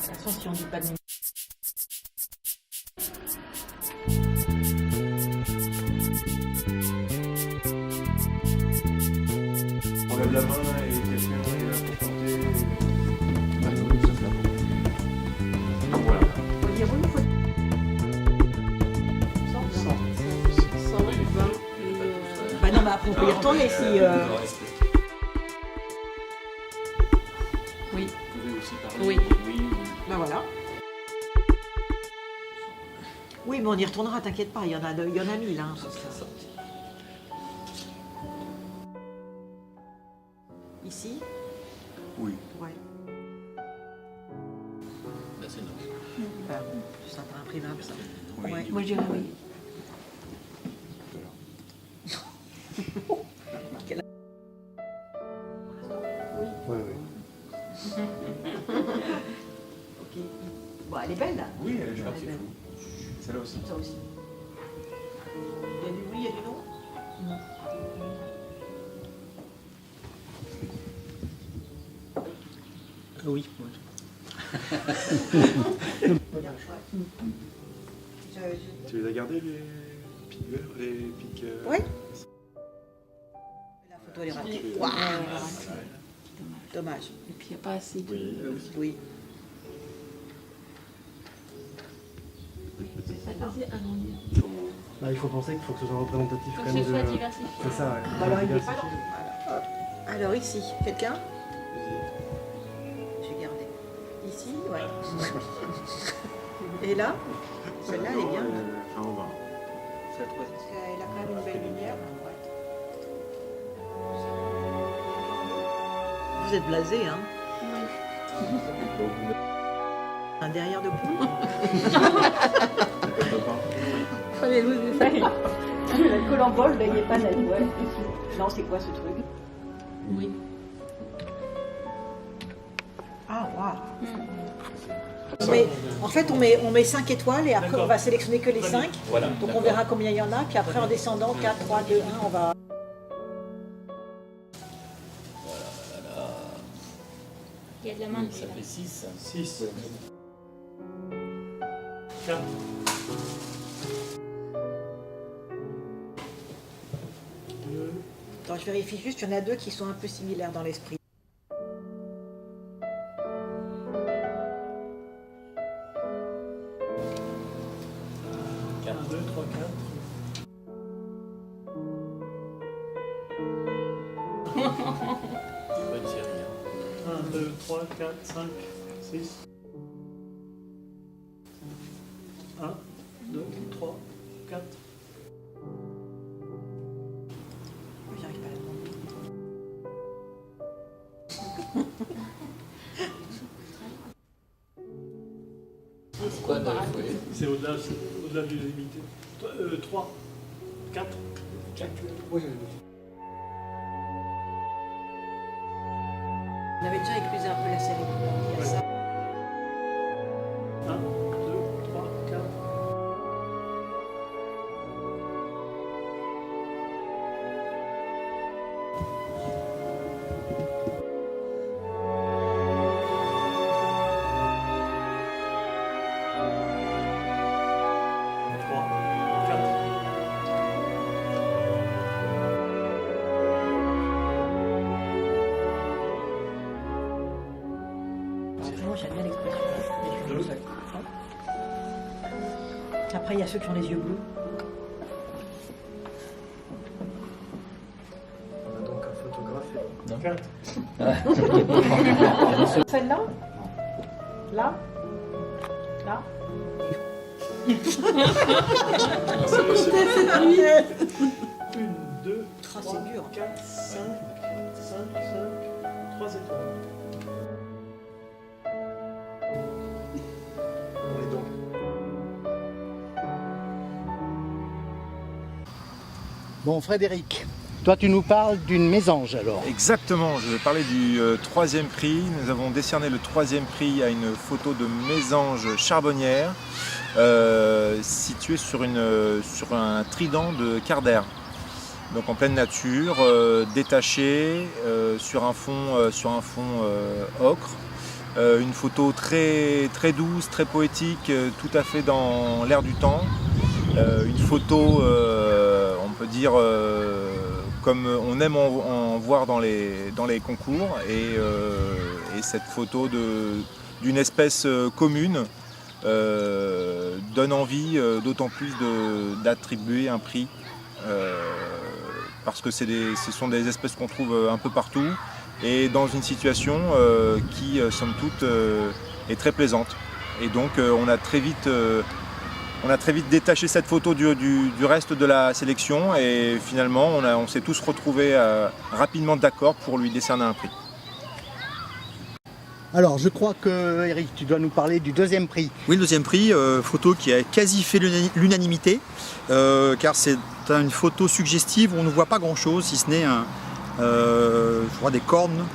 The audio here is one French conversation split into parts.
toute façon, si on dit pas de numéro. On lève la main et quelqu'un est là pour porter. Donc voilà. Faut dire oui, faut... 100. Bah non, mais après, on peut y retourner si... Oui. Vous pouvez aussi parler. Oui. Oui. Ben voilà. Oui, mais on y retournera, t'inquiète pas, il y en a 1000. Hein. Ici? Oui. Ouais. Là, c'est non. Ben, c'est un peu imprimable, ça. Oui. Ouais. Moi je dirais oui. Oui, oui. Ok. Bon, elle est belle, là. Oui, elle est bien. Elle est belle. Celle-là aussi. Ça aussi. Il y a du oui, il y a du non? Non. Oui. Tu les as gardés les pics verts, les pics. Oui. La photo, elle est ratée. Waouh. Dommage. Et puis il n'y a pas assez de. Oui. Bah, il faut penser qu'il faut que ce soit représentatif Faut quand que même ce soit de... diversifié. C'est ça, ouais. Alors, il est Diversifié. pas Voilà. Alors, ici, quelqu'un? J'ai gardé. Ici, ouais. Et là? Celle-là, elle est bien. Enfin, on va. C'est la troisième. Parce qu'elle a quand même une belle lumière. Vous êtes blasé, hein? Un derrière de poule? Fallait vous ça. Le colambole, là, il est pas net, ouais. Non, c'est quoi ce truc? Oui. Ah, waouh! Mais, en fait, on met 5 étoiles et après, on va sélectionner que les 5. Voilà. Donc, on verra combien il y en a. Puis après, en descendant, 4, 3, 2, 1, on va... Il y a de la main. Ça fait 6. 6. 4. Attends, je vérifie juste, il y en a 2 qui sont un peu similaires dans l'esprit. Un, 2, 3, 4. Bonne série. 1, 2, 3, 4, 5, 6. 1, 2, 3, 4. J'arrive pas à la prendre. Quoi neuf, oui. C'est au-delà du limité. 3, 4. 4. Oui, On avait déjà éclusé un peu la série. Il y a ça. 1, 2, 3, 4. Moi, j'aime bien l'expression. Après, il y a ceux qui ont les yeux bleus. On a donc un photographe. 4. Celle-là? Là? Là? Une, deux, Ah, trois, c'est dur. 4, 5, 3 étoiles. On est donc. Bon, Frédéric, toi tu nous parles d'une mésange alors. Exactement, je vais parler du troisième prix. Nous avons décerné le troisième prix à une photo de mésange charbonnière située sur un trident de quart d'air. Donc en pleine nature, détaché sur un fond ocre. Une photo très, très douce, très poétique, tout à fait dans l'air du temps. Une photo, on peut dire, comme on aime en voir dans les concours. Et cette photo d'une espèce commune donne envie d'autant plus d'attribuer un prix. Parce que ce sont des espèces qu'on trouve un peu partout. Et dans une situation qui, somme toute, est très plaisante. Et donc on a très vite détaché cette photo du reste de la sélection et finalement on s'est tous retrouvés rapidement d'accord pour lui décerner un prix. Alors, je crois que, Eric, tu dois nous parler du deuxième prix. Oui, le deuxième prix, photo qui a quasi fait l'unanimité, car c'est une photo suggestive où on ne voit pas grand-chose, si ce n'est je crois des cornes.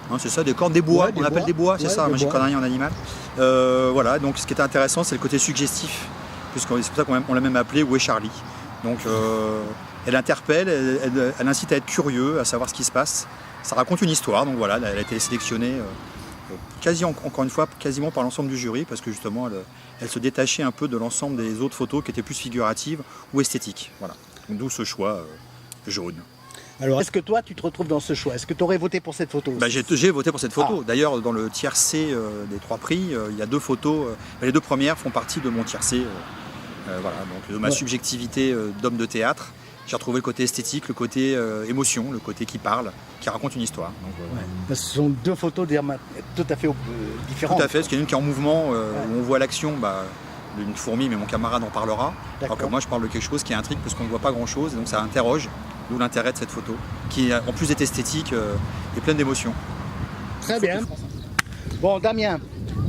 Hein, c'est ça, des cornes, des bois, on appelle des bois, c'est ça, moi j'y connais rien en animal. Voilà, donc ce qui était intéressant, c'est le côté suggestif, puisque c'est pour ça qu'on l'a même appelé Où est Charlie. Donc elle interpelle, elle incite à être curieux, à savoir ce qui se passe. Ça raconte une histoire, donc voilà, elle a été sélectionnée encore une fois, quasiment par l'ensemble du jury, parce que justement elle se détachait un peu de l'ensemble des autres photos qui étaient plus figuratives ou esthétiques. Voilà. D'où ce choix jaune. Alors, est-ce que toi, tu te retrouves dans ce choix? Est-ce que tu aurais voté pour cette photo? J'ai voté pour cette photo. D'ailleurs, dans le tiers C des 3 prix, il y a 2 photos. Les 2 premières font partie de mon tiers C. Voilà, donc de ma subjectivité d'homme de théâtre. J'ai retrouvé le côté esthétique, le côté émotion, le côté qui parle, qui raconte une histoire. Donc, Ce sont 2 photos tout à fait différentes. Tout à fait, parce qu'il y en a une qui est en mouvement, où on voit l'action d'une fourmi, mais mon camarade en parlera. Alors que moi, je parle de quelque chose qui intrigue, parce qu'on ne voit pas grand-chose, et donc ça interroge. D'où l'intérêt de cette photo, qui en plus est esthétique et pleine d'émotions. Très bien. Bon, Damien,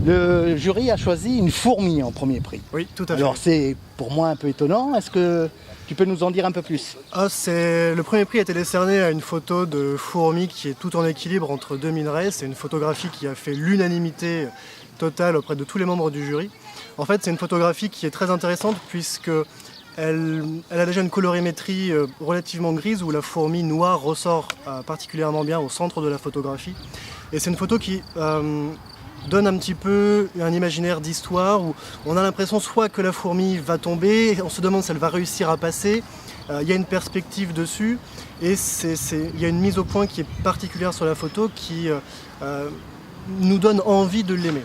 le jury a choisi une fourmi en premier prix. Oui, tout à fait. Alors c'est pour moi un peu étonnant. Est-ce que tu peux nous en dire un peu plus? Le premier prix a été décerné à une photo de fourmi qui est tout en équilibre entre 2 minerais. C'est une photographie qui a fait l'unanimité totale auprès de tous les membres du jury. En fait, c'est une photographie qui est très intéressante puisque elle a déjà une colorimétrie relativement grise où la fourmi noire ressort particulièrement bien au centre de la photographie. Et c'est une photo qui donne un petit peu un imaginaire d'histoire où on a l'impression soit que la fourmi va tomber, on se demande si elle va réussir à passer, il y a une perspective dessus et il y a une mise au point qui est particulière sur la photo qui nous donne envie de l'aimer.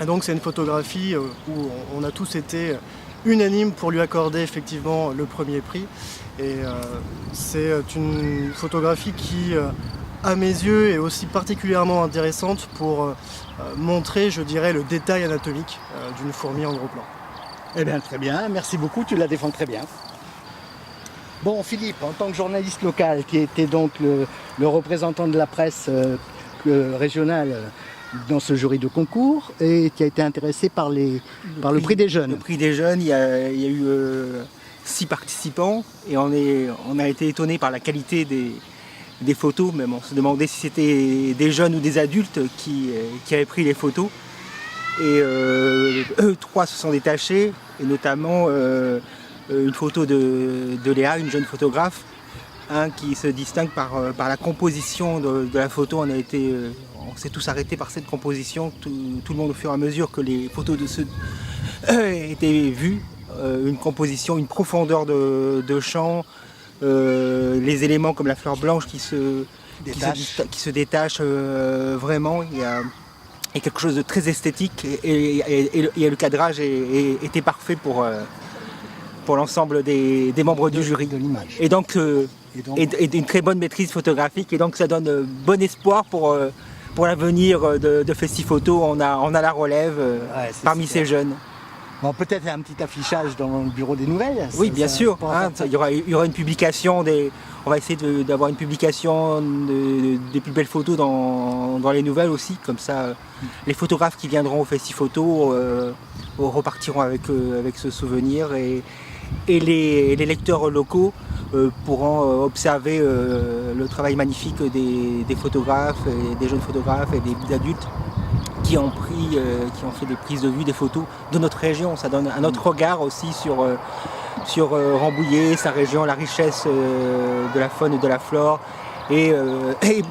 Et donc c'est une photographie où on a tous été unanime pour lui accorder effectivement le premier prix. Et c'est une photographie qui, à mes yeux, est aussi particulièrement intéressante pour montrer, je dirais, le détail anatomique d'une fourmi en gros plan. Eh bien, très bien, merci beaucoup, tu la défends très bien. Bon, Philippe, en tant que journaliste local, qui était donc le représentant de la presse régionale dans ce jury de concours et qui a été intéressé par le prix des jeunes. Le prix des jeunes, il y a eu 6 participants et on a été étonnés par la qualité des photos, même on se demandait si c'était des jeunes ou des adultes qui avaient pris les photos. Et eux 3 se sont détachés, et notamment une photo de Léa, une jeune photographe, qui se distingue par la composition de la photo. On s'est tous arrêtés par cette composition, tout le monde au fur et à mesure que les photos de ceux étaient vues. Une composition, une profondeur de champ, les éléments comme la fleur blanche qui se détachent vraiment. Il y a quelque chose de très esthétique et le cadrage était parfait pour l'ensemble des membres du jury. De l'image. Et donc une très bonne maîtrise photographique, et donc ça donne bon espoir pour l'avenir de Festi-Photo. On a la relève parmi ces jeunes. Bon, peut-être un petit affichage dans le bureau des nouvelles. Oui, bien sûr. Il y aura une publication, on va essayer d'avoir une publication des plus belles photos dans les nouvelles aussi. Comme ça, les photographes qui viendront au Festi-Photo repartiront avec ce souvenir, et les lecteurs locaux pourront observer le travail magnifique des photographes, et des jeunes photographes et des adultes qui ont fait des prises de vue, des photos de notre région. Ça donne un autre regard aussi sur Rambouillet, sa région, la richesse de la faune et de la flore, Et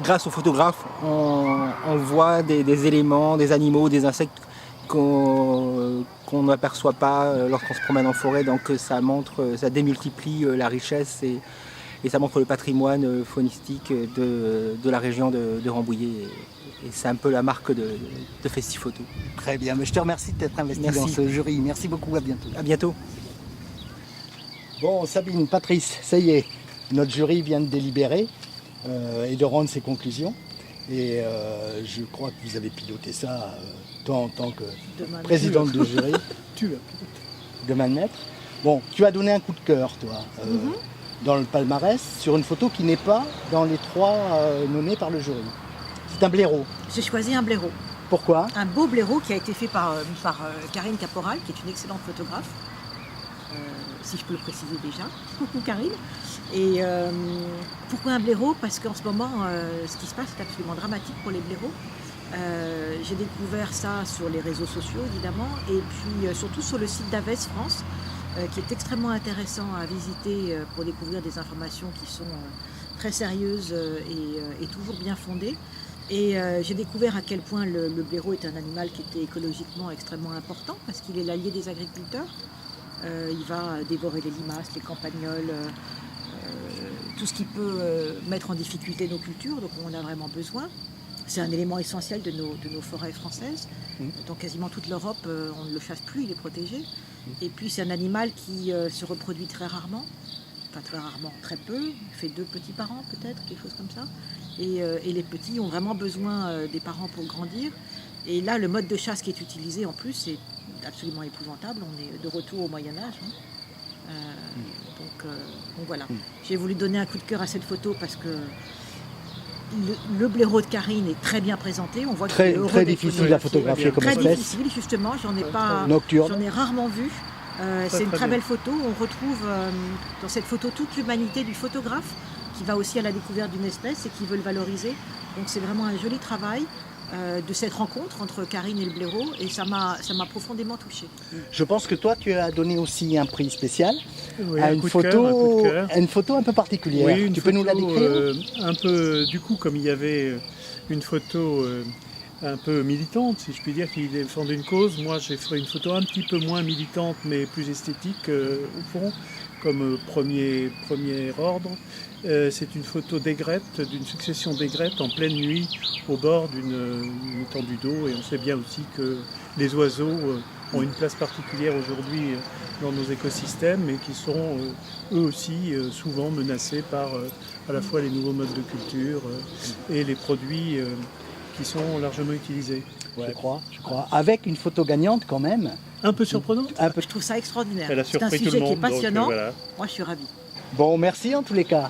grâce aux photographes, on voit des éléments, des animaux, des insectes qu'on n'aperçoit pas lorsqu'on se promène en forêt. Donc ça démultiplie la richesse et ça montre le patrimoine faunistique de la région de Rambouillet. Et c'est un peu la marque de FestiPhoto. Très bien, mais je te remercie de t'être investi dans ce jury. Merci beaucoup, à bientôt. À bientôt. Bon, Sabine, Patrice, ça y est, notre jury vient de délibérer et de rendre ses conclusions. Et je crois que vous avez piloté ça, toi en tant que présidente de jury. De main de maître. Bon, tu as donné un coup de cœur, toi, dans le palmarès, sur une photo qui n'est pas dans les 3 nommés par le jury. C'est un blaireau. J'ai choisi un blaireau. Pourquoi? Un beau blaireau qui a été fait par Karine Caporal, qui est une excellente photographe. Si je peux le préciser déjà. Coucou Karine. Et pourquoi un blaireau? Parce qu'en ce moment, ce qui se passe est absolument dramatique pour les blaireaux. J'ai découvert ça sur les réseaux sociaux, évidemment, et puis surtout sur le site d'Aves France, qui est extrêmement intéressant à visiter pour découvrir des informations qui sont très sérieuses et toujours bien fondées. Et j'ai découvert à quel point le blaireau est un animal qui était écologiquement extrêmement important, parce qu'il est l'allié des agriculteurs. Il va dévorer les limaces, les campagnols, tout ce qui peut mettre en difficulté nos cultures, donc on en a vraiment besoin. C'est un élément essentiel de nos forêts françaises. Dans quasiment toute l'Europe, on ne le chasse plus, il est protégé. Et puis c'est un animal qui se reproduit très rarement, enfin très rarement, très peu, il fait 2 petits par an peut-être, quelque chose comme ça. Et les petits ont vraiment besoin des parents pour grandir. Et là, le mode de chasse qui est utilisé en plus, c'est absolument épouvantable. On est de retour au Moyen-Âge. Donc voilà. J'ai voulu donner un coup de cœur à cette photo parce que le blaireau de Karine est très bien présenté. On voit très, qu'il est très difficile à photographier comme espèce. Très difficile, justement. J'en ai rarement vu. C'est une très belle photo. On retrouve dans cette photo toute l'humanité du photographe qui va aussi à la découverte d'une espèce et qui veut le valoriser. Donc c'est vraiment un joli travail de cette rencontre entre Karine et le blaireau, et ça m'a profondément touchée. Je pense que toi, tu as donné aussi un prix spécial à une photo un peu particulière. Oui, tu peux nous la décrire? Un peu, du coup, comme il y avait une photo un peu militante, si je puis dire, qui défendait une cause, moi j'ai fait une photo un petit peu moins militante, mais plus esthétique au fond, comme premier ordre. C'est une photo d'aigrettes, d'une succession d'aigrettes en pleine nuit au bord d'une étendue d'eau. Et on sait bien aussi que les oiseaux ont une place particulière aujourd'hui dans nos écosystèmes et qui sont eux aussi souvent menacés par à la fois les nouveaux modes de culture et les produits qui sont largement utilisés. Ouais, je crois. Avec une photo gagnante quand même. Un peu surprenante. Je trouve ça extraordinaire. C'est un sujet qui est passionnant. Voilà. Moi, je suis ravie. Bon, merci en tous les cas.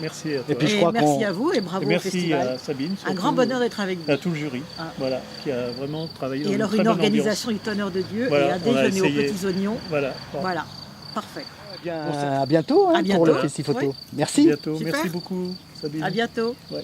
Merci à toi. Et puis, merci à vous et bravo merci au festival. À Sabine. Un grand bonheur d'être avec vous. À tout le jury, voilà, qui a vraiment travaillé. Et alors une organisation du Tonnerre de Dieu et un déjeuner aux petits oignons. Voilà, parfait. À bientôt, pour le FestiPhoto. Ouais. Merci. À bientôt. Merci beaucoup, Sabine. À bientôt. Ouais.